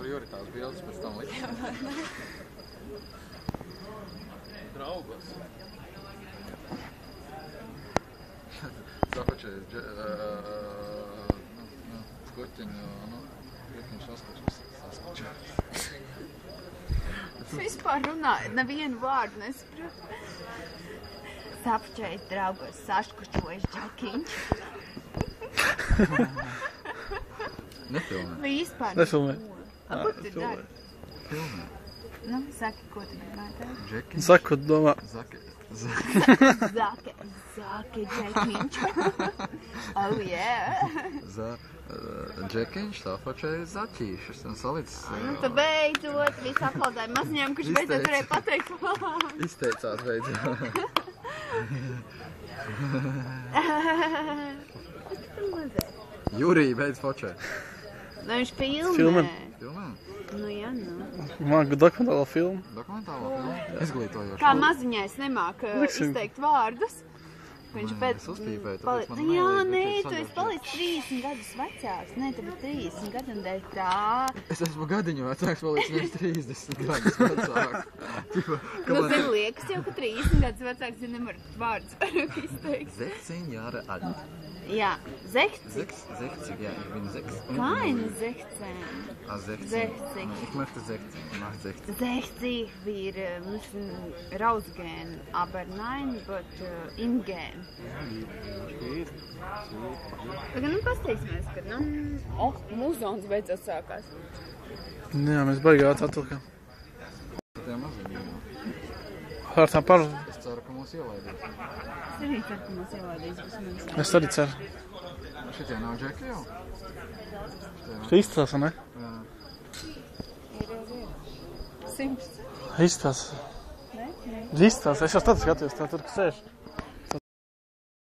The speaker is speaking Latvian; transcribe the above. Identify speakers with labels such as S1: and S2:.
S1: tur Juri tās bildes pēc tam likt. Draugos. Zapačais, gurķiņš saskočās.
S2: Vispār runāju, nevienu vārdu nesapratu. Zapačais draugos saškočojas džekiņš.
S1: Nefilmē.
S2: Vispār.
S3: Nefilmē.
S2: A, ko tu dari?
S1: Filmē.
S2: Nu, saki, ko tu gribētu teikt?
S1: Džekiņš.
S3: Saka, ko tu domā.
S2: Zake džekiņš. Oh, yeah.
S1: Džekiņš tāpačais zaķīšas un salicis.
S2: Nu, tad beidzot, visi aplaudēja mazņēm, kurš beidzot varēja pateikt vārdu.
S1: Izteicās beidzot. Jurī, beidz fočēt.
S2: Nu, viņš filmē.
S3: Filmē.
S1: Filmē?
S2: Nu, jā, nu.
S3: Māku dokumentālo filmu.
S1: Dokumentālo filmu? Izglītojošu.
S2: Kā maziņais nemāk izteikt vārdus. Viņš pēc... Jā, nē, tu esi palicis 30 gadus vecāks. Nē, tu biji 30 gadu un dēļ tā.
S1: Es esmu gadiņu vecāks, palicis nevis 30 gadus vecāks.
S2: Nu, zin, liekas jau, ka 30 gadus vecāks, ja nevar vārdus izteikt.
S1: 16 Jahre alt.
S2: Ja, 60.
S1: 60, ja, ich bin 6.
S2: Keine 16.
S1: Ah, 16.
S2: 60.
S1: Ich möchte 16. Ich mache 60.
S2: 60, wir müssen rausgehen, aber nein, but in-gehen. Tagad, nu, pasteigsimies, kad, muzons beidzot sākās.
S3: Jā, mēs baigi ātri atvilkām.
S1: Tie maziņi.
S3: Ar tām par...
S1: Es ceru, ka mūs ielaidīs.
S2: Es arī ceru, ka mūs ielaidīs vismaz.
S3: Es arī ceru.
S1: Šitie nav džeki jau?
S3: Šī izstās, ne?
S1: Jā.
S2: Simts.
S3: Izstās.
S2: Ne?
S3: Izstās. Es jau tad skatījos, tā tur, ka sēž.